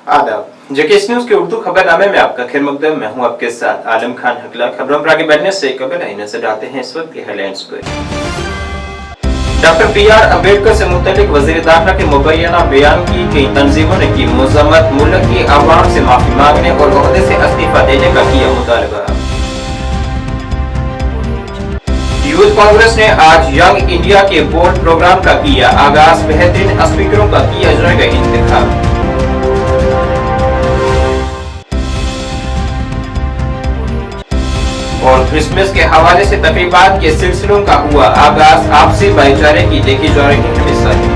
आदाब। JKS news के उर्दू खबरनामे में आपका खैर मकदम। मैं हूं आपके साथ आलम खान हकला। खबरों पर आगे बढ़ने से कबल नजर डालते हैं इस वक्त के हेडलाइंस पर। डॉक्टर बी आर अम्बेडकर से मुतल्लिक वजीर दाखिला के मुबैना बयान की कई तंजीमों ने की मजम्मत। मुल्क की आवाम से माफी मांगने और ओहदे से इस्तीफा देने का किया मुतालबा। यूथ कांग्रेस ने आज यंग इंडिया के बोर्ड प्रोग्राम का किया आगाज। बेहतरीन स्पीकरों का किया जाएगा इंतखाब। और क्रिसमस के हवाले से तकरीबात के सिलसिलों का हुआ आगाज। आपसी भाईचारे की देखी जा रही है मिसालें।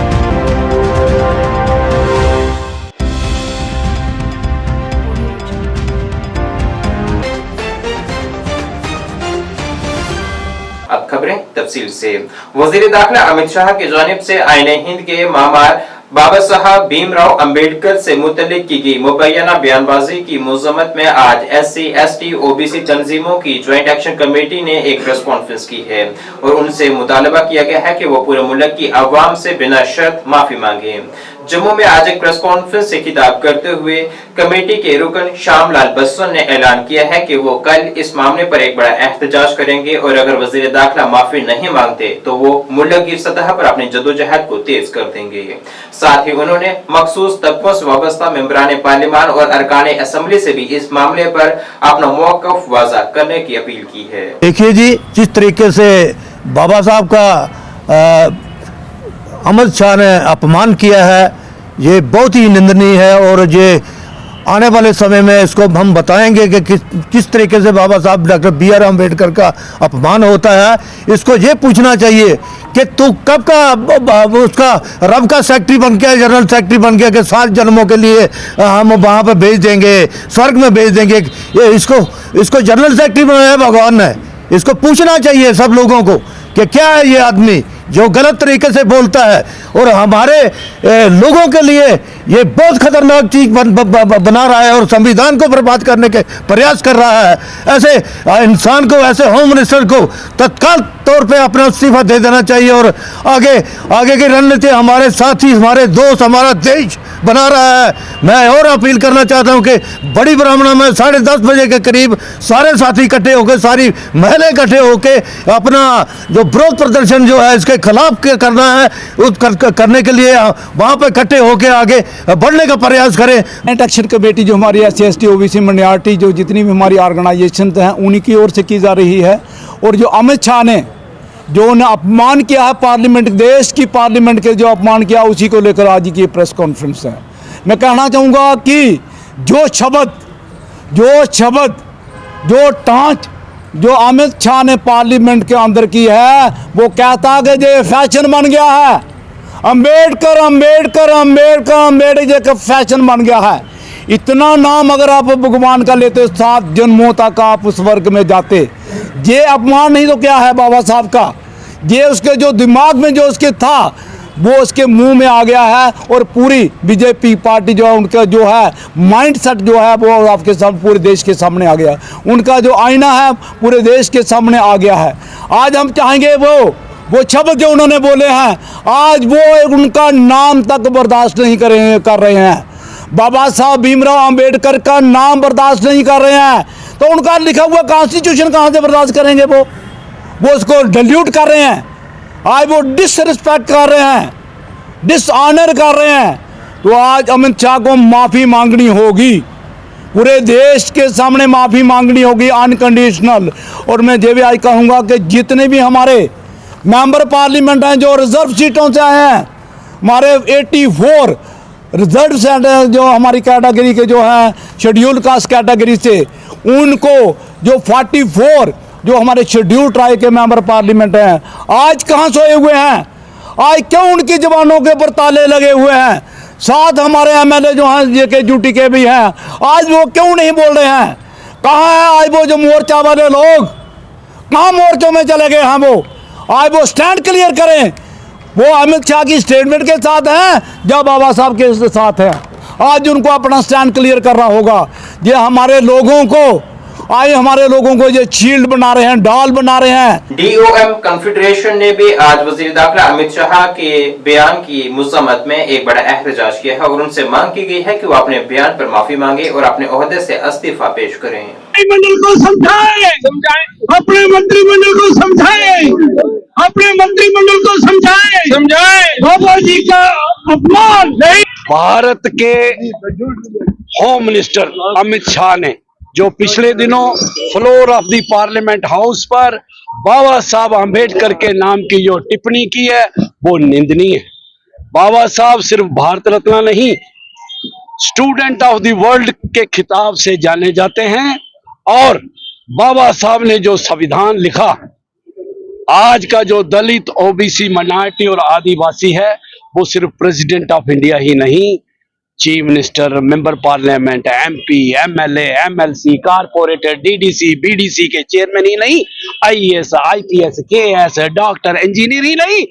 अब खबरें तफसील से। वजीर दाखिला अमित शाह की जानिब से आईने हिंद के मामार बाबा साहब भीमराव अंबेडकर से मुतल्लिक की गई मुबैना बयानबाजी की मजम्मत में आज SC, ST, OBC तंजीमों की ज्वाइंट एक्शन कमेटी ने एक प्रेस कॉन्फ्रेंस की है और उनसे मुतालबा किया गया है कि वो पूरे मुल्क की अवाम से बिना शर्त माफी मांगे। जम्मू में आज एक प्रेस कॉन्फ्रेंस से खिताब करते हुए कमेटी के रुकन श्यामलाल बस्सन ने ऐलान किया है कि वो कल इस मामले पर एक बड़ा एहतजाज करेंगे और अगर वजीर दाखिला माफी नहीं मांगते तो वो मुल्क की सतह पर अपनी जदोजहद को तेज कर देंगे। साथ ही उन्होंने मखसूस तबकों से वाबस्ता मेंबरान पार्लियामान और अरकान असेंबली से भी इस मामले पर अपना मौक़िफ़ वाज़ा करने की अपील की है। देखिए जी, जिस तरीके से बाबा साहब का अमित शाह ने अपमान किया है, ये बहुत ही निंदनीय है और ये आने वाले समय में इसको हम बताएंगे कि किस तरीके से बाबा साहब डॉक्टर बी आर अम्बेडकर का अपमान होता है। इसको ये पूछना चाहिए कि तू कब का उसका रब का सेक्रेटरी बन गया, जनरल सेक्रेटरी बन गया कि 7 जन्मों के लिए हम वहाँ पे भेज देंगे, स्वर्ग में भेज देंगे। ये इसको जनरल सेक्रेटरी बनाया भगवान ने। इसको पूछना चाहिए सब लोगों को कि क्या है ये आदमी जो गलत तरीके से बोलता है और हमारे लोगों के लिए ये बहुत खतरनाक चीज बना रहा है और संविधान को बर्बाद करने के प्रयास कर रहा है। ऐसे इंसान को, ऐसे होम मिनिस्टर को तत्काल तौर पे अपना इस्तीफा दे देना चाहिए और आगे की रणनीति हमारे साथी, हमारे दोस्त, हमारा देश बना रहा है। मैं और अपील करना चाहता हूँ कि बड़ी ब्राह्मणा में 10:30 बजे के करीब सारे साथी इकट्ठे होकर, सारी महिलाएं इकट्ठे होकर अपना जो विरोध प्रदर्शन जो है इसके खिलाफ करना है, करने के लिए वहाँ पे इकट्ठे होकर आगे बढ़ने का प्रयास करें। एक्शन कमेटी जो हमारी SC, ST, OBC माइनॉरिटी जो जितनी भी हमारी ऑर्गेनाइजेशन हैं उन्हीं की ओर से की जा रही है। और जो अमित शाह ने जो उन्हें अपमान किया है पार्लियामेंट, देश की पार्लियामेंट के जो अपमान किया, उसी को लेकर आज की प्रेस कॉन्फ्रेंस है। मैं कहना चाहूँगा कि जो टाँच जो अमित शाह ने पार्लियामेंट के अंदर की है, वो कहता है कि ये फैशन बन गया है। अम्बेडकर का फैशन बन गया है। इतना नाम अगर आप भगवान का लेते 7 जन्मों तक आप उस वर्ग में जाते, ये अपमान नहीं तो क्या है बाबा साहब का। ये उसके जो दिमाग में जो उसके था वो उसके मुंह में आ गया है और पूरी बीजेपी पार्टी जो है उनका जो है माइंडसेट जो है वो आपके सामने पूरे देश के सामने आ गया। उनका जो आईना है पूरे देश के सामने आ गया है। आज हम चाहेंगे वो शब्द जो उन्होंने बोले हैं, आज वो उनका नाम तक बर्दाश्त नहीं कर रहे हैं। बाबा साहब भीमराव अंबेडकर का नाम बर्दाश्त नहीं कर रहे हैं, तो उनका लिखा हुआ कॉन्स्टिट्यूशन कहाँ से बर्दाश्त करेंगे। वो उसको डिल्यूट कर रहे हैं। आज वो डिसरिस्पेक्ट कर रहे हैं, डिसऑनर कर रहे हैं। तो आज अमित शाह को माफ़ी मांगनी होगी, पूरे देश के सामने माफ़ी मांगनी होगी अनकंडीशनल। और मैं ये भी आज कहूँगा कि जितने भी हमारे मेंबर पार्लियामेंट हैं जो रिजर्व सीटों से आए हैं, हमारे 84 रिजर्व सीट जो हमारी कैटेगरी के जो हैं शेड्यूल कास्ट कैटेगरी से, उनको जो 44 जो हमारे शेड्यूल ट्राइब के मेंबर पार्लियामेंट हैं, आज कहाँ सोए हुए हैं। आज क्यों उनकी जवानों के ऊपर ताले लगे हुए हैं। 7 हमारे MLA जो हैं JK ड्यूटी के भी हैं, आज वो क्यों नहीं बोल रहे हैं। कहाँ है आज वो जो मोर्चा वाले लोग, कहाँ मोर्चों में चले गए हैं वो। आज वो स्टैंड क्लियर करें। वो अमित शाह की स्टेटमेंट के साथ हैं या बाबा साहब के साथ हैं। आज उनको अपना स्टैंड क्लियर करना होगा। ये हमारे लोगों को आए हमारे लोगों को ये शील्ड बना रहे हैं, डाल बना रहे हैं। डीओएम कॉन्फेडरेशन ने भी आज वजीर दाखिला अमित शाह के बयान की मुज़म्मत में एक बड़ा एहतजाज किया है और उनसे मांग की गई है कि वो अपने बयान पर माफी मांगे और अपने ओहदे से इस्तीफा पेश करें। मंडल को समझाए, अपने मंत्रिमंडल को समझाए, अपने मंत्रिमंडल को समझाए बाबा जी का अपमान नहीं। भारत के होम मिनिस्टर अमित शाह ने जो पिछले दिनों floor of the parliament house पर बाबा साहब आम्बेडकर के नाम की जो टिप्पणी की है वो निंदनीय है। बाबा साहब सिर्फ भारत रत्न नहीं, स्टूडेंट ऑफ द वर्ल्ड के खिताब से जाने जाते हैं। और बाबा साहब ने जो संविधान लिखा, आज का जो दलित, ओबीसी, माइनॉरिटी और आदिवासी है, वो सिर्फ प्रेसिडेंट ऑफ इंडिया ही नहीं, chief minister, member parliament, MP, MLA, MLC, corporator, DDC, BDC के चेयरमैन ही नहीं, IAS, IPS, KS, doctor, engineer ही नहीं,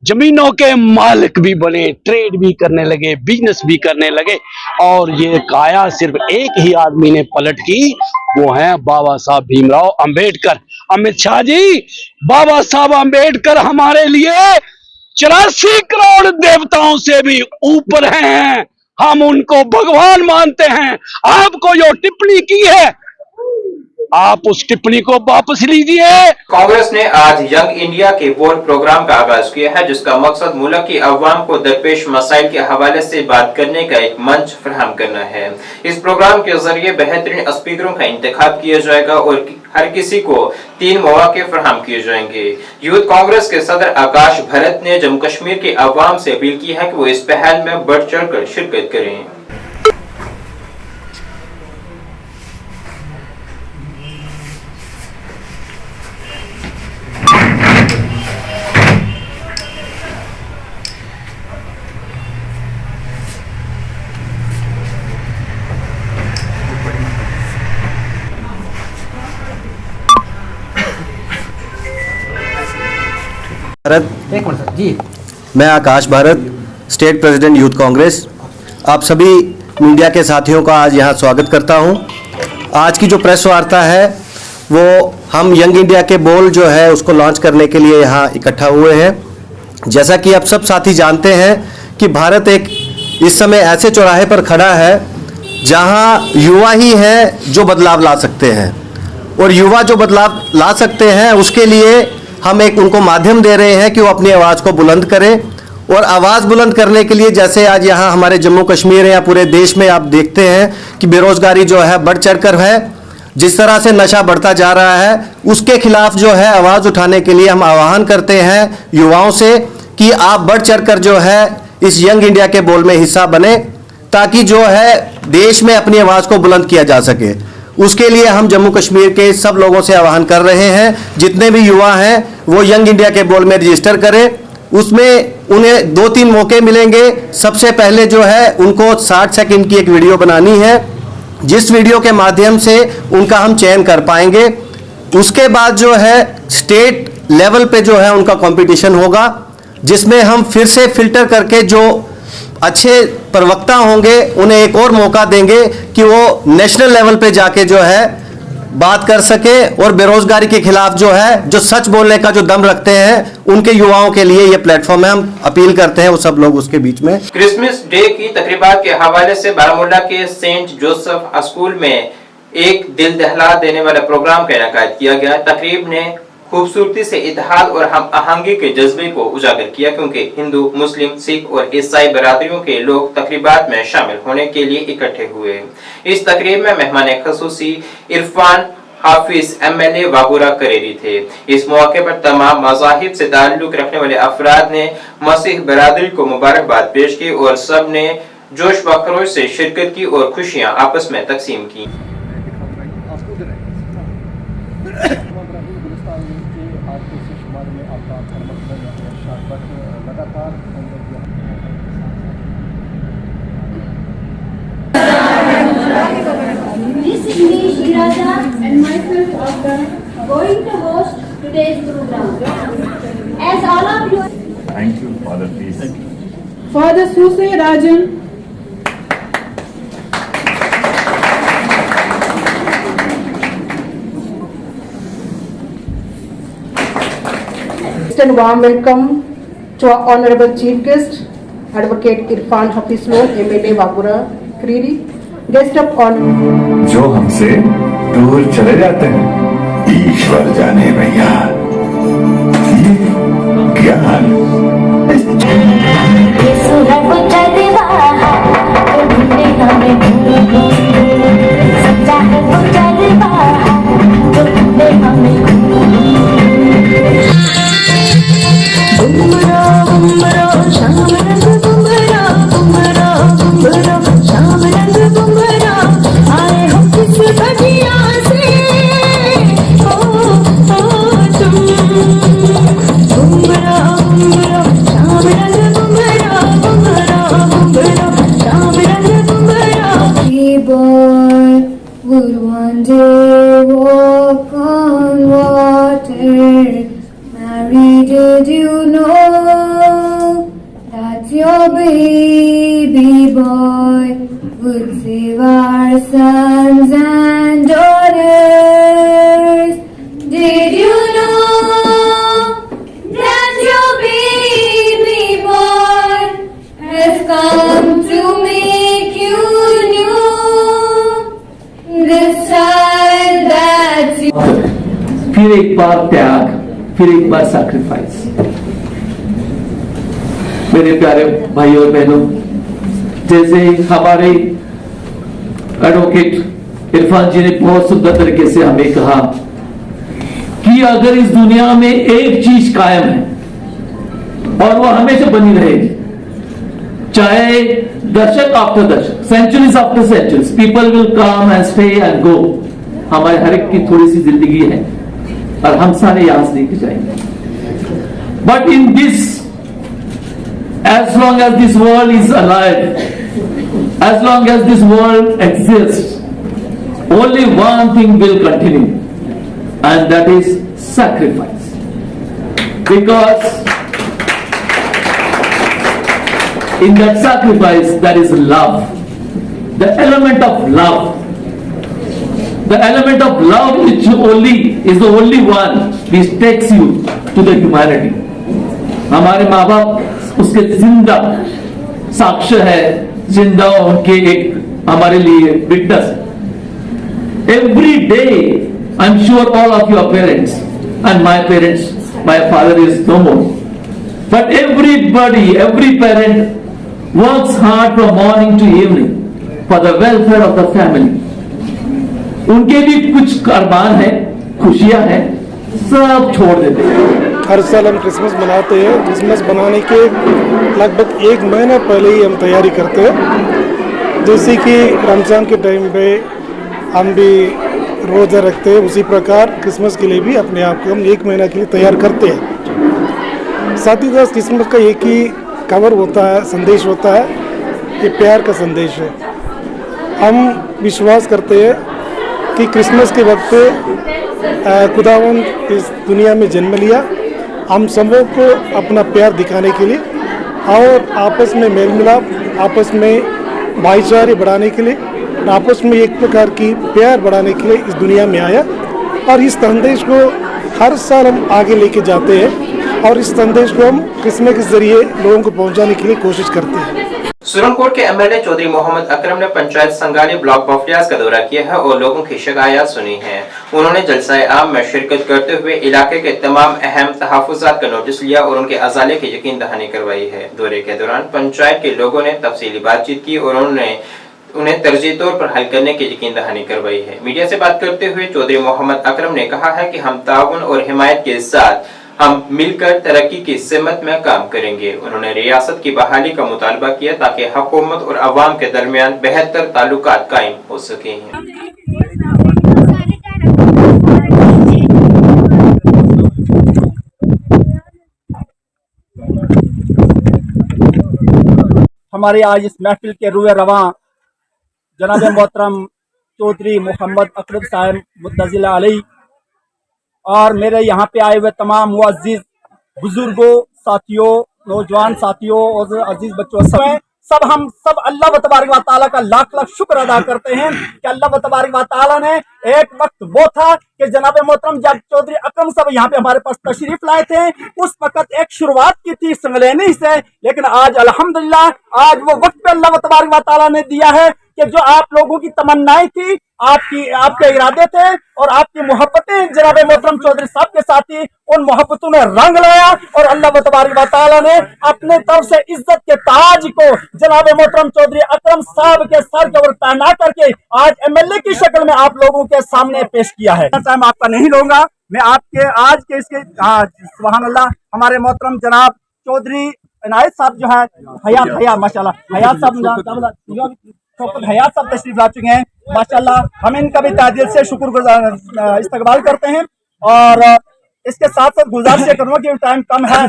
जमीनों के मालिक भी बने, ट्रेड भी करने लगे, बिजनेस भी करने लगे। और ये काया सिर्फ एक ही आदमी ने पलट की, वो है बाबा साहब भीमराव अंबेडकर। अमित शाह जी, बाबा साहब अंबेडकर हमारे लिए 84 करोड़ देवताओं से भी ऊपर हैं, हम उनको भगवान मानते हैं। आपको जो टिप्पणी की है, आप उस टिप्पणी को वापस लीजिए। कांग्रेस ने आज यंग इंडिया के बोर्ड प्रोग्राम का आगाज किया है, जिसका मकसद मुल्क की अवाम को दरपेश मसाइल के हवाले से बात करने का एक मंच फराहम करना है। इस प्रोग्राम के जरिए बेहतरीन स्पीकरों का इंतखाब किया जाएगा और हर किसी को 3 मौके फराहम किए जाएंगे। यूथ कांग्रेस के सदर आकाश भरत ने जम्मू कश्मीर के अवाम से अपील की है कि वो इस पहल में बढ़ चढ़कर शिरकत करें। एक मिनट सर जी। मैं Akash Bharat, state president youth Congress, आप सभी मीडिया के साथियों का आज यहाँ स्वागत करता हूँ। आज की जो प्रेस वार्ता है वो हम यंग इंडिया के बोल जो है उसको लॉन्च करने के लिए यहाँ इकट्ठा हुए हैं। जैसा कि आप सब साथी जानते हैं कि भारत एक इस समय ऐसे चौराहे पर खड़ा है जहाँ युवा ही हैं जो बदलाव ला सकते हैं, और युवा जो बदलाव ला सकते हैं उसके लिए हम एक उनको माध्यम दे रहे हैं कि वो अपनी आवाज़ को बुलंद करें। और आवाज़ बुलंद करने के लिए जैसे आज यहाँ हमारे जम्मू कश्मीर या पूरे देश में आप देखते हैं कि बेरोज़गारी जो है बढ़ चढ़कर है, जिस तरह से नशा बढ़ता जा रहा है, उसके खिलाफ जो है आवाज़ उठाने के लिए हम आह्वान करते हैं युवाओं से कि आप बढ़ चढ़कर जो है इस यंग इंडिया के बोल में हिस्सा बने, ताकि जो है देश में अपनी आवाज़ को बुलंद किया जा सके। उसके लिए हम जम्मू कश्मीर के सब लोगों से आह्वान कर रहे हैं, जितने भी युवा हैं वो यंग इंडिया के बोल में रजिस्टर करें। उसमें उन्हें 2-3 मौके मिलेंगे। सबसे पहले जो है उनको 60 सेकंड की एक वीडियो बनानी है, जिस वीडियो के माध्यम से उनका हम चयन कर पाएंगे। उसके बाद जो है स्टेट लेवल पे जो है उनका कंपटीशन होगा, जिसमें हम फिर से फिल्टर करके जो अच्छे प्रवक्ता होंगे उन्हें एक और मौका देंगे कि वो नेशनल लेवल पे जाके जो है बात कर सके और बेरोजगारी के खिलाफ जो है जो सच बोलने का जो दम रखते हैं उनके युवाओं के लिए ये प्लेटफॉर्म है। हम अपील करते हैं वो सब लोग उसके बीच में। क्रिसमस डे की तकरीबात के हवाले से बारामूला के सेंट जोसेफ स्कूल में एक दिल दहला देने वाले प्रोग्राम का इनेकाद किया गया। तकरीब ने खूबसूरती से इत्तेहाद और हम आहंगी के जज्बे को उजागर किया, क्योंकि हिंदू, मुस्लिम, सिख और ईसाई बरादरियों के लोग तकरीबात में शामिल होने के लिए इकट्ठे हुए। इस तकरीब में मेहमान खसूसी इरफान हाफिज एमएलए वागुरा करेरी थे। इस मौके पर तमाम मज़ाहिब से ताल्लुक रखने वाले अफराद ने मसीह बरादरी को मुबारकबाद पेश की और सब ने जोश व खरोश से शिरकत की और खुशियां आपस में तकसीम की। Miss English Iraja and myself are going to host today's program. As all of you. Thank you, Father, please. Father Suse Rajan. extend warm welcome to our Honorable Chief Guest, Advocate Irfan Hafiz Loan, MLA Wagura Kriri, Guest of Honor. जो हमसे दूर चले जाते हैं ईश्वर जाने भैया, ये ज्ञान would one day walk on water. Mary, did you know that your baby boy would save our sons and daughters? Did you know that your baby boy has come to make you new? This child that you... फिर एक बार त्याग, फिर एक बार sacrifice. मेरे प्यारे भाइयों और बहनों, जैसे हमारे एडवोकेट इरफान जी ने बहुत सुंदर तरीके से हमें कहा कि अगर इस दुनिया में एक चीज कायम है और वो हमेशा बनी रहेगी, चाहे दशक आफ्टर दशक, centuries after centuries, people will come and stay and go. हमारे हर एक की थोड़ी सी जिंदगी है और हम सारे यहां से लेके जाएंगे। But in this, as long as this world is alive, as long as this world exist, only one thing will continue, and that is sacrifice. Because in that sacrifice there is love, the element of love, the element of love which only is the only one which takes you to the humanity. हमारे माँ बाप उसके जिंदा साक्ष्य है, जिंदा उनके एक हमारे लिए witness. Every day I'm sure all of your parents and my parents, my father is no more, but everybody, every parent works hard from morning to evening for the welfare of the family. उनके भी कुछ अरमान है, खुशियां हैं, सब छोड़ देते हैं। हर साल हम क्रिसमस मनाते हैं। क्रिसमस बनाने के लगभग एक महीना पहले ही हम तैयारी करते हैं। जैसे कि रमज़ान के टाइम पे हम भी रोज़ा रखते हैं, उसी प्रकार क्रिसमस के लिए भी अपने आप को हम एक महीना के लिए तैयार करते हैं। साथ ही साथ क्रिसमस का एक ही कवर होता है, संदेश होता है, ये प्यार का संदेश है। हम विश्वास करते हैं कि क्रिसमस के वक्त खुदावंद इस दुनिया में जन्म लिया, हम सबों को अपना प्यार दिखाने के लिए और आपस में मेल मिलाप, आपस में भाईचारे बढ़ाने के लिए, आपस में एक प्रकार की प्यार बढ़ाने के लिए इस दुनिया में आया। और इस संदेश को हर साल हम आगे लेके जाते हैं और इस संदेश को हम क्रिसमस के जरिए लोगों को पहुंचाने के लिए कोशिश करते हैं। सुरनकोट के एमएलए चौधरी मोहम्मद अकरम ने पंचायत संगाली ब्लॉक बफलियाज का दौरा किया है और लोगों की शिकायत सुनी है। उन्होंने जलसाए आम में शिरकत करते हुए इलाके के तमाम अहम तहफुजात का नोटिस लिया और उनके अजाले की यकीन दहानी करवाई है। दौरे के दौरान पंचायत के लोगों ने तफसीली बातचीत की और उन्हें तरजीही तौर पर हल करने की यकीन दहानी करवाई है। मीडिया से बात करते हुए चौधरी मोहम्मद अकरम ने कहा है कि हम ताउन और हिमायत के साथ हम मिलकर तरक्की की सिमत में काम करेंगे। उन्होंने रियासत की बहाली का मुतालबा किया ताकि हुकूमत और अवाम के दरमियान बेहतर ताल्लुकात कायम हो सके। हमारे आज इस महफिल के रुए रवां जनाब मोहतरम चौधरी मोहम्मद अकरम साहब मुद्दजिला अलैह और मेरे यहाँ पे आए हुए तमाम मुअज़्ज़िज़ बुजुर्गों, साथियों, नौजवान साथियों और अजीज बच्चों, हम सब अल्लाह तबारक व तआला का लाख लाख शुक्र अदा करते हैं कि अल्लाह तबारक व तआला ने एक वक्त वो था कि जनाब मोहतरम जब चौधरी अकरम साहब यहाँ पे हमारे पास तशरीफ लाए थे, उस वक्त एक शुरुआत की थी संगलेनी से, लेकिन आज अल्हम्दुलिल्लाह आज वो वक्त पे अल्लाह तबारक व तआला ने दिया है कि जो आप लोगों की तमन्नाएं थी, आपके इरादे थे और आपकी मोहब्बतें जनाब मोहतरम चौधरी साहब के साथ थी, उन मोहब्बतों ने रंग लाया और अल्लाह तबारक व तआला ने अपने तरफ से इज्जत के ताज को जनाब मोहतरम चौधरी अकरम साहब के सर के ऊपर पहना करके आज एमएलए की शक्ल में आप लोगों के सामने पेश किया है। टाइम आपका नहीं लूंगा, मैं आपके आज के इसके सुभान अल्लाह हमारे मोहतरम जनाब चौधरी इनायत साहब जो है हयात माशाल्लाह हयात साहब हयात साहब तशरीफ ला चुके हैं माशाल्लाह। हम इनका भी तहे दिल से शुक्रगुजार इस्तकबाल करते हैं और इसके साथ साथ गुजारिश करूँगा कि टाइम कम है,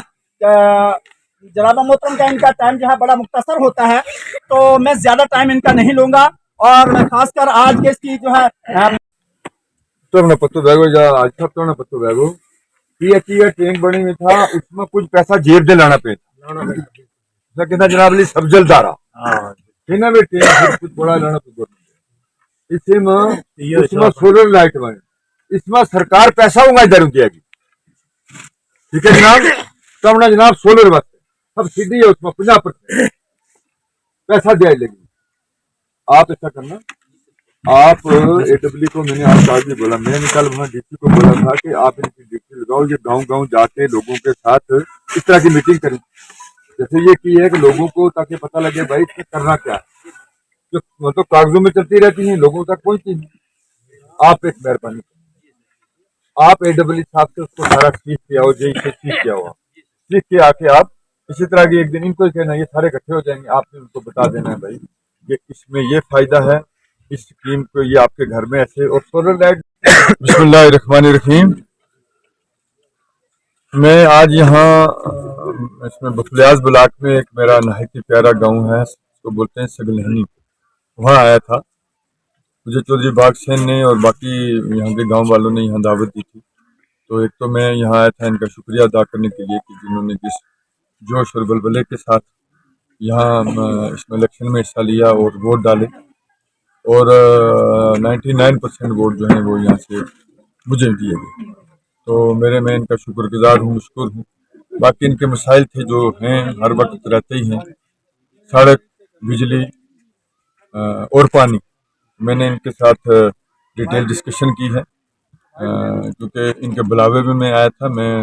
जनाब मोहतरम का इनका टाइम जो है बड़ा मुख्तसर होता है, तो मैं ज्यादा टाइम इनका नहीं लूंगा और मैं खासकर आज के इसकी जो है तो पत्तो बैगो जा आज तक तो पत्तो बैगो ये ट्रेन बनी हुई था, उसमें कुछ पैसा जेब दे लाना पे कहता जनाब अली सब जलदारा इन्हें भी ट्रेन कुछ बड़ा लाना पे इसमें सोलर लाइट बने, इसमें सरकार पैसा होगा इधर जाएगी, ठीक है जनाब। तो अपना जनाब सोलर बस सब्सिडी है उसमें 50% पैसा दिया लगी। आप ऐसा करना, आप AWE को मैंने आज भी बोला, मैंने कल वहाँ डीसी को बोला था कि आप इनकी ड्यूटी लगाओ, ये गांव जाके लोगों के साथ इस तरह की मीटिंग करें जैसे ये की है कि लोगों को ताकि पता लगे भाई इसमें करना क्या है, जो मतलब कागजों में चलती रहती है लोगों तक पहुंचती है। आप एक मेहरबानी आप AWE साहब से उसको सारा सीख के आओ, जे से सीख के आओ, सीख के आके आप इसी तरह की एक दिन इनको ही कहना, ये सारे इकट्ठे हो जाएंगे, आपने उनको बता देना है भाई ये इसमें ये फायदा है, इस स्कीम को ये आपके घर में ऐसे। और सोलर लाइट बिस्मिल्लाहिर्रहमानिर्रहीम। मैं आज यहाँ इसमें बफलियाज ब्लॉक में एक मेरा नहायत ही प्यारा गांव है, उसको बोलते हैं सगलहनी, वहाँ आया था। मुझे चौधरी बाग सेन ने और बाकी यहाँ के गांव वालों ने यहाँ दावत दी थी, तो एक तो मैं यहाँ आया था इनका शुक्रिया अदा करने के लिए कि जिन्होंने जिस जोश और बलबले के साथ यहाँ इसमें इलेक्शन में हिस्सा लिया और वोट डाले, और 99% वोट जो हैं वो यहाँ से मुझे दिए गए, तो मैं इनका शुक्रगुजार हूँ, मशकूर हूँ। बाकी इनके मसाइल थे जो हैं हर वक्त रहते ही हैं, सड़क, बिजली और पानी। मैंने इनके साथ डिटेल डिस्कशन की है क्योंकि इनके बुलावे में मैं आया था। मैं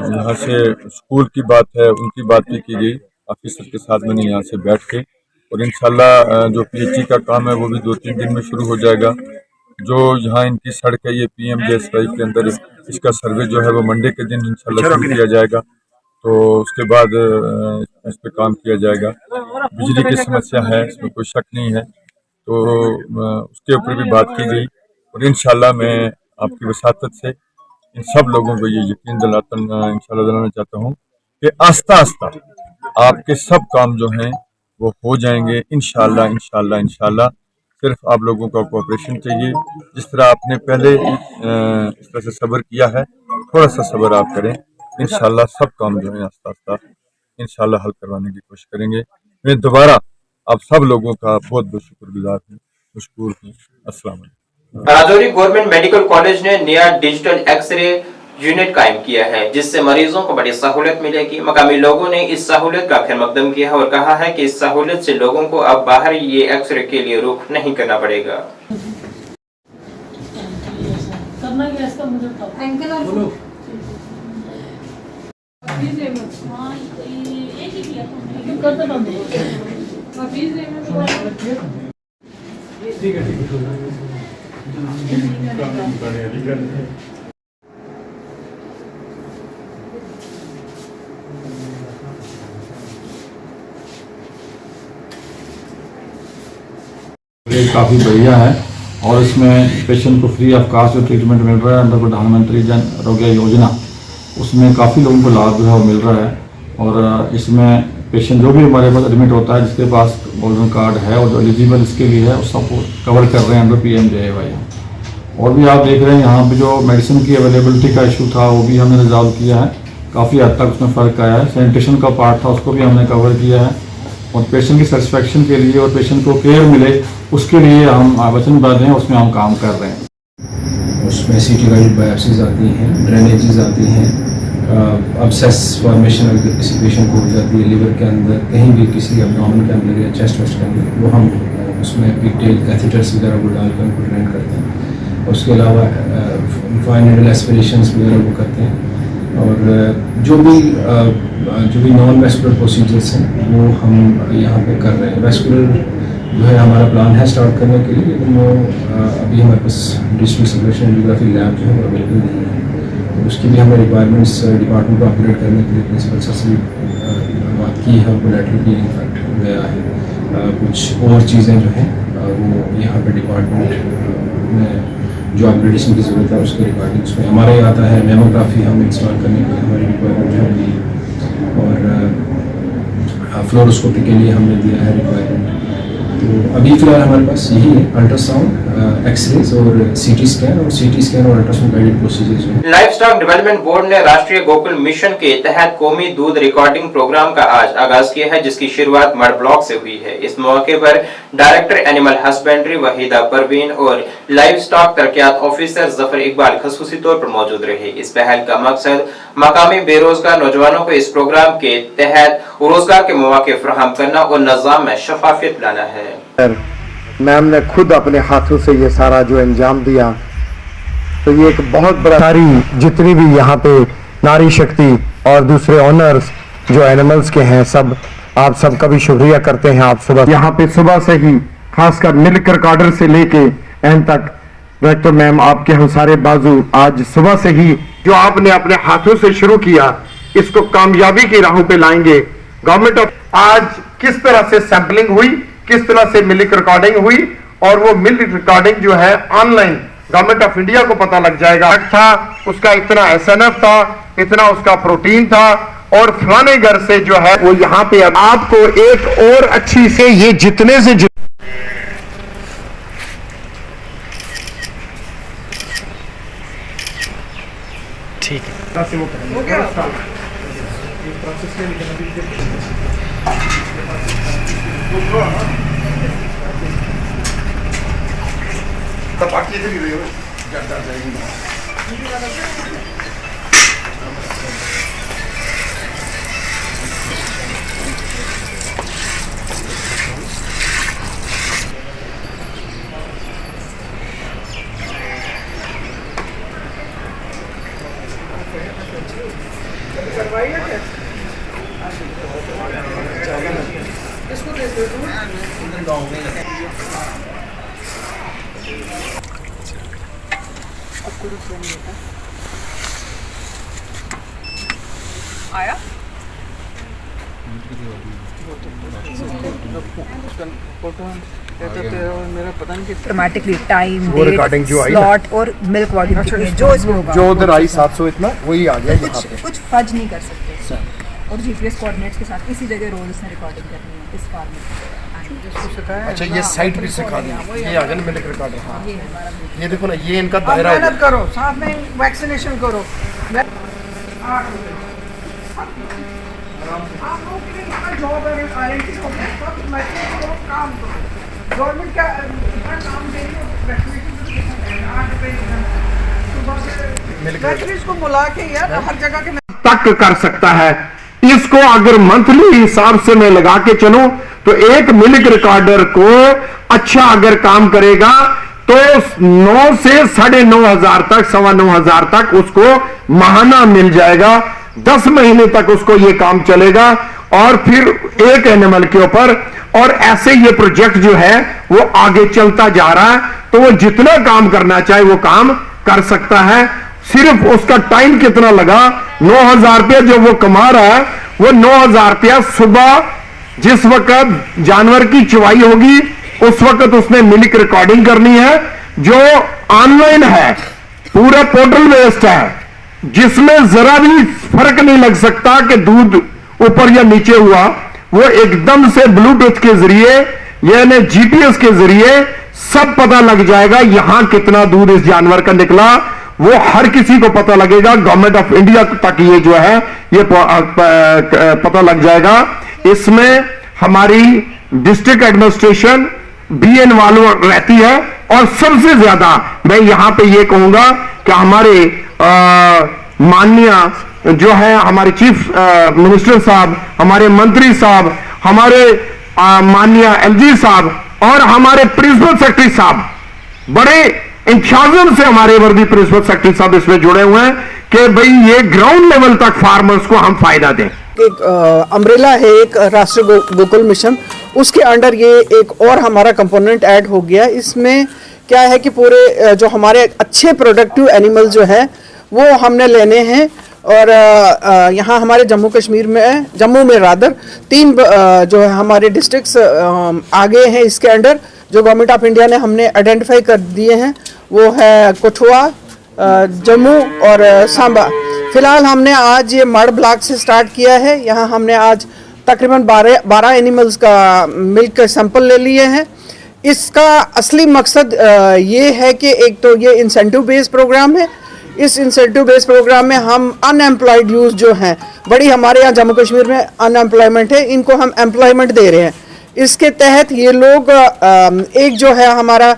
यहाँ से स्कूल की बात है उनकी बात भी की गई ऑफिसर के साथ, मैंने यहाँ से बैठ के, और इंशाल्लाह जो PHE का काम है वो भी 2-3 दिन में शुरू हो जाएगा। जो यहाँ इनकी सड़क है ये PMJSY के अंदर इसका सर्वे जो है वो मंडे के दिन इंशाल्लाह शुरू किया जाएगा, तो उसके बाद इस पर काम किया जाएगा। बिजली की समस्या है इसमें कोई शक नहीं है, तो उसके ऊपर भी बात की गई, और इंशाल्लाह मैं आपकी वसातत से इन सब लोगों को ये यकीन दिलाना चाहता हूँ कि आस्ता आस्ता आपके सब काम जो हैं वो हो जाएंगे इंशाल्लाह। सिर्फ आप लोगों का कोऑपरेशन चाहिए, जिस तरह आपने पहले इस तरह से सब्र किया है, थोड़ा सा सब्र आप करें, इंशाल्लाह सब काम जो है आस्ता आस्ता इंशाल्लाह हल करवाने की कोशिश करेंगे। मैं दोबारा आप सब लोगों का बहुत बहुत शुक्रगुजार हूँ, मशकूर हूँ। अस्सलाम वालेकुम। राजौरी गवर्नमेंट मेडिकल कॉलेज ने नया डिजिटल एक्सरे यूनिट कायम किया है, जिससे मरीजों को बड़ी सहूलियत मिलेगी। मकामी लोगों ने इस सहूलियत का खैर मकदम किया है और कहा है कि इस सहूलियत से लोगों को अब बाहर ये एक्सरे के लिए रुख नहीं करना पड़ेगा। काफ़ी बढ़िया है और इसमें पेशेंट को फ्री ऑफ कास्ट जो ट्रीटमेंट मिल रहा है अंदर प्रधानमंत्री जन आरोग्य योजना, उसमें काफ़ी लोगों को लाभ जो है वो मिल रहा है। और इसमें पेशेंट जो भी हमारे पास एडमिट होता है जिसके पास गोल्डन कार्ड है और जो एलिजिबल इसके लिए है उस सबको कवर कर रहे हैं अंडर PMJAY। और भी आप देख रहे हैं यहाँ पे जो मेडिसिन की अवेलेबिलिटी का इशू था वो भी हमने रिजॉल्व किया है, काफ़ी हद तक उसमें फ़र्क आया है। सैनिटेशन का पार्ट था उसको भी हमने कवर किया है, और पेशेंट की सेटिस्फेक्शन के लिए और पेशेंट को केयर मिले उसके लिए हम वचनबद्ध हैं, उसमें हम काम कर रहे हैं। उसमें सीटी गाइड बायोप्सीज आती हैं, ड्रेनेजेस आती हैं, अब्सेस फॉर्मेशन अगर किसी पेशेंट को हो जाती है लिवर के अंदर, कहीं भी किसी एब्डोमेन के अंदर या चेस्ट वेस्ट के अंदर, वो हम उसमें पिगटेल कैथेटर्स वगैरह को डालकर उनको ड्रेन करते हैं। उसके अलावा फाइन नीडल एस्पिरेशंस वगैरह वो करते हैं। और जो भी नॉन वेस्कुलर प्रोसीजर्स हैं वो हम यहाँ पे कर रहे हैं। वेस्कुलर जो है हमारा प्लान है स्टार्ट करने के लिए, लेकिन वो अभी हमारे पास डिस्ट्रिक्ट सर्कुलेशन एंजियोग्राफी लैब जो है वो अवेलेबल नहीं है। तो उसकी भी हमें रिक्वायरमेंट्स डिपार्टमेंट को अपग्रेड करने के लिए प्रिंसिपल सर से बात की है, उनको लेटर भी इनफैक्ट गया है। कुछ और चीज़ें जो हैं वो यहाँ पे डिपार्टमेंट में जो अपग्रेडेशन की ज़रूरत है उसके रिगार्डिंग उसमें हमारा ही आता है। मेमोग्राफी हम इंस्टॉल करने के लिए हमारी रिक्वायरमेंट जो है, और फ्लोरोस्कोपी के लिए हमने दिया है रिक्वायरमेंट। तो अभी फिलहाल हमारे पास यही है, अल्ट्रासाउंड, एक्सरेज और सीटी स्कैन और अल्ट्रासाउंड गाइडेड प्रोसीजर्स हैं। लाइफ स्टॉक डेवलपमेंट बोर्ड ने राष्ट्रीय गोकुल मिशन के तहत कौमी दूध रिकॉर्डिंग प्रोग्राम का आज आगाज किया है, जिसकी शुरुआत मड ब्लॉक से हुई है। इस मौके पर director animal husbandry Waheeda Parveen और लाइफ स्टॉक तरक्यात ऑफिसर जफर इकबाल खसूसी तौर पर मौजूद रहे। इस पहल का मकसद मकामी बेरोजगार नौजवानों को इस प्रोग्राम के तहत रोजगार के मौके फराहम करना और निजाम में शफाफियत लाना है। मैम ने खुद अपने हाथों से ये सारा जो अंजाम दिया, तो ये एक बहुत बड़ा, सारी जितनी भी यहाँ पे नारी शक्ति और दूसरे ऑनर्स जो एनिमल्स के हैं, सब आप सबका भी शुक्रिया करते हैं। आप सुबह यहाँ पे सुबह से ही खासकर मिल्क रिकॉर्डर से लेके एंड तक डायरेक्टर मैम आपके हम सारे बाजू आज सुबह से ही जो आपने अपने हाथों से शुरू किया, इसको कामयाबी की राहों पे लाएंगे। गवर्नमेंट ऑफ आज किस तरह से सैंपलिंग हुई, किस तरह से मिल्क रिकॉर्डिंग हुई, और वो मिल्क रिकॉर्डिंग जो है ऑनलाइन गवर्नमेंट ऑफ इंडिया को पता लग जाएगा था उसका इतना SNF था, इतना उसका प्रोटीन था, और फलाने घर से जो है वो यहाँ पे आपको एक और अच्छी से ये जितने से ठीक है। इसको दे दो उधर गाँव में आया मेरा पता नहीं ऑटोमेटिकली टाइम स्लॉट और मिल्क वॉल्यूम जो इसमें होगा, जो उधर आई 700 इतना वही आ गया यहाँ पे। कुछ फज नहीं कर सकते और जीपीएस कोऑर्डिनेट्स के साथ इसी जगह रोज इसने रिकॉर्डिंग करनी है इस फॉर्मेट। अच्छा ये साइट भी सिखा दी, ये आ गया ना मिल्क रिकॉर्डर। हाँ ये देखो ना, ये इनका दायरा हो मेहनत करो, साथ में वैक्सीनेशन करो। आप लोगों के लिए जॉब है, आईएनटी हो गया, सब मैसेज करो, काम करो। गवर्नमेंट का इतना काम दे रही है, वैक्सीनेशन 8 रुपये सुबह से वैक्सीनेशन को बुला के यार हर जगह के तक कर सकता है। इसको अगर मंथली हिसाब से मैं लगा के चलूं तो एक मिल्क रिकॉर्डर को अच्छा अगर काम करेगा तो 9 से 9,500 तक 9,500 तक उसको माहाना मिल जाएगा। 10 महीने तक उसको ये काम चलेगा और फिर एक एनिमल के ऊपर, और ऐसे ये प्रोजेक्ट जो है वो आगे चलता जा रहा है। तो वो जितना काम करना चाहे वो काम कर सकता है। सिर्फ उसका टाइम कितना लगा, 9,000 रुपया जो वो कमा रहा है, वो 9,000 रुपया सुबह जिस वक्त जानवर की चुवाई होगी उस वक्त उसने मिल्क रिकॉर्डिंग करनी है, जो ऑनलाइन है, पूरा पोर्टल बेस्ड है, जिसमें जरा भी फर्क नहीं लग सकता कि दूध ऊपर या नीचे हुआ। वो एकदम से ब्लूटूथ के जरिए यानी जीपीएस के जरिए सब पता लग जाएगा यहां कितना दूध इस जानवर का निकला। वो हर किसी को पता लगेगा, गवर्नमेंट ऑफ इंडिया तक ये जो है ये पता लग जाएगा। इसमें हमारी डिस्ट्रिक्ट एडमिनिस्ट्रेशन बी इन्वॉल्व रहती है। और सबसे ज्यादा मैं यहां पे ये कहूंगा कि हमारे माननीय जो है हमारे चीफ मिनिस्टर साहब, हमारे मंत्री साहब, हमारे माननीय एलजी साहब और हमारे प्रिंसिपल सेक्रेटरी साहब बड़े इंतजाम से हमारे वर्दी प्रिंसिपल सेक्रेटरी साहब इसमें जुड़े हुए हैं कि भाई ये ग्राउंड लेवल तक फार्मर्स को हम फायदा दें। एक अम्ब्रेला है, एक राष्ट्रीय गोकुल मिशन, उसके अंडर ये एक और हमारा कंपोनेंट ऐड हो गया। इसमें क्या है कि पूरे जो हमारे अच्छे प्रोडक्टिव एनिमल जो है वो हमने लेने हैं। और यहाँ हमारे जम्मू कश्मीर में, जम्मू में रादर 3 जो है हमारे डिस्ट्रिक्ट्स आगे हैं इसके अंडर, जो गवर्नमेंट ऑफ इंडिया ने हमने आइडेंटिफाई कर दिए हैं। वो है कठुआ, जम्मू और सांबा। फिलहाल हमने आज ये मड ब्लॉक से स्टार्ट किया है। यहाँ हमने आज तकरीबन 12 एनिमल्स का मिल्क के सैंपल ले लिए हैं। इसका असली मकसद ये है कि एक तो ये इंसेंटिव बेस्ड प्रोग्राम है। इस इंसेंटिव बेस्ड प्रोग्राम में हम अनएम्प्लॉयड यूथ जो हैं, बड़ी हमारे यहाँ जम्मू कश्मीर में अनएम्प्लॉयमेंट है, इनको हम एम्प्लॉयमेंट दे रहे हैं। इसके तहत ये लोग एक जो है हमारा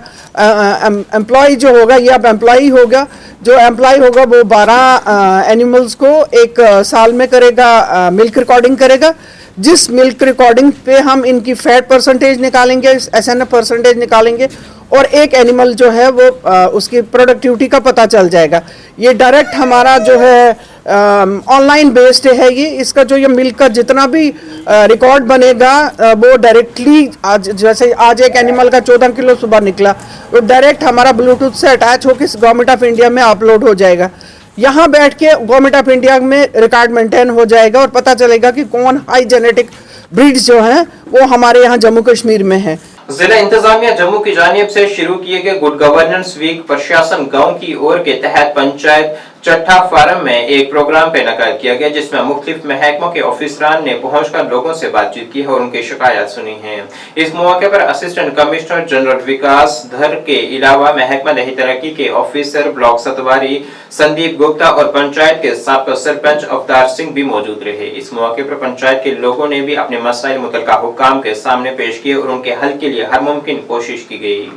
एम्प्लॉय जो होगा, ये अब एम्प्लॉय होगा, जो एम्प्लॉय होगा वो 12 एनिमल्स को एक साल में करेगा, मिल्क रिकॉर्डिंग करेगा। जिस मिल्क रिकॉर्डिंग पे हम इनकी फैट परसेंटेज निकालेंगे, SNF परसेंटेज निकालेंगे और एक एनिमल जो है वो उसकी प्रोडक्टिविटी का पता चल जाएगा। ये डायरेक्ट हमारा जो है ऑनलाइन बेस्ड है। ये इसका जो ये मिल्क का जितना भी रिकॉर्ड बनेगा वो डायरेक्टली आज, जैसे आज एक एनिमल का 14 किलो सुबह निकला, वो डायरेक्ट हमारा ब्लूटूथ से अटैच होकर गवर्नमेंट ऑफ इंडिया में अपलोड हो जाएगा। यहाँ बैठ के गवर्नमेंट ऑफ इंडिया में रिकॉर्ड मेंटेन हो जाएगा और पता चलेगा कि कौन हाई जेनेटिक ब्रीड्स जो हैं वो हमारे यहाँ जम्मू कश्मीर में है। जिला इंतजामिया जम्मू की जानिब से शुरू किए गए गुड गवर्नेंस वीक प्रशासन गांव की ओर के तहत पंचायत चट्ठा फार्म में एक प्रोग्राम पे नक़द किया गया, जिसमें मुख्तलिफ महकमों के ऑफिसरान ने पहुंचकर लोगों से बातचीत की है और उनकी शिकायत सुनी है। इस मौके पर असिस्टेंट कमिश्नर जनरल विकास धर के अलावा महकमा दही तरक्की के ऑफिसर ब्लॉक सतवारी संदीप गुप्ता और पंचायत के साबका सरपंच अवतार सिंह भी मौजूद रहे। इस मौके पर पंचायत के लोगों ने भी अपने मसाइल मुतल्लिका हुक्काम के सामने पेश किए और उनके हल के लिए हर मुमकिन कोशिश की गई।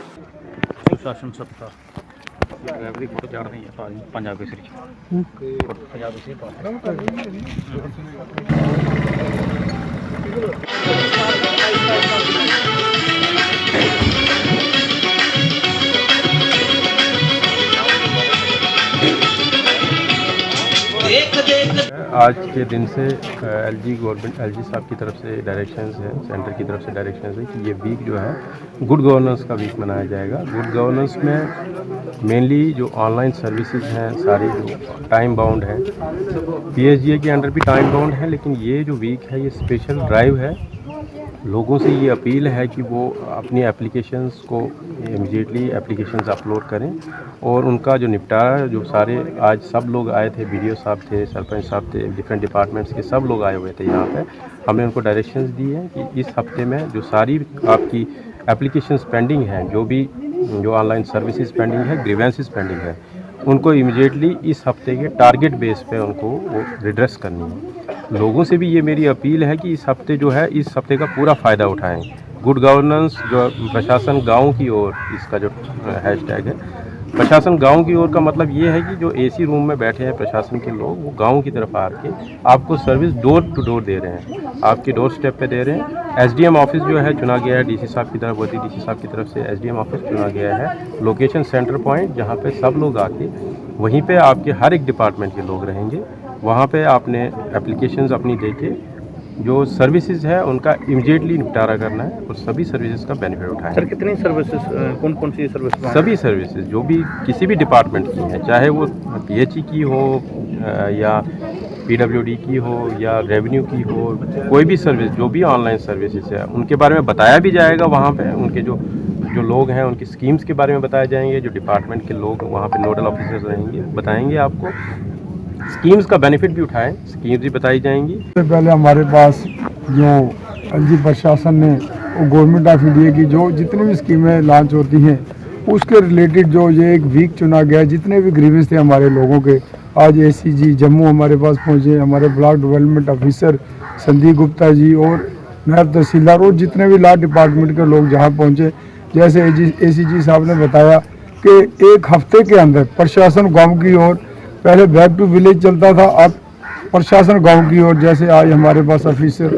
फोटो चाड़ रही है पंजाब केसरी पंजाब केसरी आज के दिन से एलजी साहब की तरफ से डायरेक्शंस हैं, सेंटर की तरफ से डायरेक्शंस है कि ये वीक जो है गुड गवर्नेंस का वीक मनाया जाएगा। गुड गवर्नेंस में मेनली जो ऑनलाइन सर्विसेज हैं सारी जो टाइम बाउंड है, PSGA के अंडर भी टाइम बाउंड है, लेकिन ये जो वीक है ये स्पेशल ड्राइव है। लोगों से ये अपील है कि वो अपनी एप्लीकेशंस को इमीडिएटली एप्लीकेशंस अपलोड करें और उनका जो निपटारा, जो सारे आज सब लोग आए थे, BDO साहब थे, सरपंच साहब थे, डिफरेंट डिपार्टमेंट्स के सब लोग आए हुए थे यहाँ पे। हमने उनको डायरेक्शंस दी हैं कि इस हफ्ते में जो सारी आपकी एप्लीकेशंस पेंडिंग हैं, जो ऑनलाइन सर्विसेज पेंडिंग है, ग्रीवेंसेस पेंडिंग है, उनको इमीडिएटली इस हफ्ते के टारगेट बेस पे उनको वो रिड्रेस करनी है। लोगों से भी ये मेरी अपील है कि इस हफ्ते जो है, इस हफ्ते का पूरा फ़ायदा उठाएं। गुड गवर्नेंस जो प्रशासन गांव की ओर, इसका जो हैशटैग है प्रशासन गांव की ओर का मतलब ये है कि जो AC रूम में बैठे हैं प्रशासन के लोग, वो गांव की तरफ आके आपको सर्विस डोर टू डोर दे रहे हैं, आपके डोर स्टेप पे दे रहे हैं। SDM ऑफिस जो है चुना गया है, DC साहब की तरफ, वर्दी DC साहब की तरफ से SDM ऑफिस चुना गया है, लोकेशन सेंटर पॉइंट, जहाँ पे सब लोग आके वहीं पे आपके हर एक डिपार्टमेंट के लोग रहेंगे। वहाँ पे आपने एप्लीकेशंस अपनी देके जो सर्विसेज है उनका इमीडिएटली निपटारा करना है और सभी सर्विसेज का बेनिफिट उठाएं। सर कितनी सर्विसेज, कौन कौन सी सर्विस? सभी सर्विसेज जो भी किसी भी डिपार्टमेंट की हैं, चाहे वो PHE की हो या PWD की हो या रेवेन्यू की हो, कोई भी सर्विस जो भी ऑनलाइन सर्विसेज है उनके बारे में बताया भी जाएगा। वहाँ पे उनके जो लोग हैं उनकी स्कीम्स के बारे में बताए जाएंगे। जो डिपार्टमेंट के लोग वहाँ पे नोडल ऑफिसर्स रहेंगे, बताएंगे आपको स्कीम्स का बेनिफिट भी उठाएं, स्कीम्स भी बताई जाएंगी। पहले हमारे पास जो LG प्रशासन ने गवर्नमेंट ऑफ इंडिया की जो जितनी भी स्कीमें लॉन्च होती हैं उसके रिलेटेड जो ये एक वीक चुना गया, जितने भी ग्रीवेंस थे हमारे लोगों के, आज ACG जम्मू हमारे पास पहुँचे, हमारे block development officer Sandeep Gupta ji और नायब तहसीलदार और जितने भी लॉ डिपार्टमेंट के लोग जहाँ पहुँचे। जैसे ACG साहब ने बताया कि एक हफ्ते के अंदर प्रशासन गांव की ओर, पहले बैक टू विलेज चलता था, अब प्रशासन गांव की ओर। जैसे आज हमारे पास ऑफिसर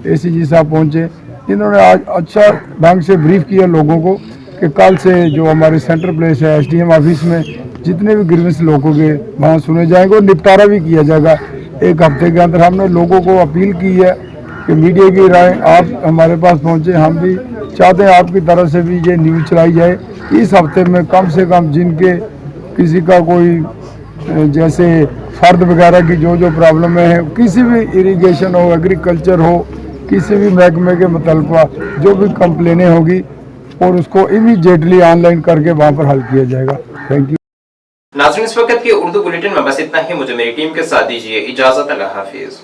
ACG साहब पहुंचे, इन्होंने आज अच्छा ढंग से ब्रीफ किया लोगों को कि कल से जो हमारे सेंटर प्लेस है SDM ऑफिस में जितने भी ग्रीवेंस लोगों के वहाँ सुने जाएंगे और निपटारा भी किया जाएगा एक हफ्ते के अंदर। हमने लोगों को अपील की है कि मीडिया की राय आप हमारे पास पहुँचे, हम भी चाहते हैं आपकी तरफ से भी ये न्यूज़ चलाई जाए। इस हफ्ते में कम से कम जिनके किसी का कोई जैसे फर्द वगैरह की जो प्रॉब्लम है, किसी भी इरिगेशन हो, एग्रीकल्चर हो, किसी भी महकमे के मुतल्लिका जो भी कंप्लेनें होगी और उसको इमीडिएटली ऑनलाइन करके वहाँ पर हल किया जाएगा। Thank you. नाज़रीन, इस वक्त के उर्दू बुलेटिन में बस इतना ही। मुझे मेरी टीम के साथ दीजिए इजाजत। अल्लाह हाफिज।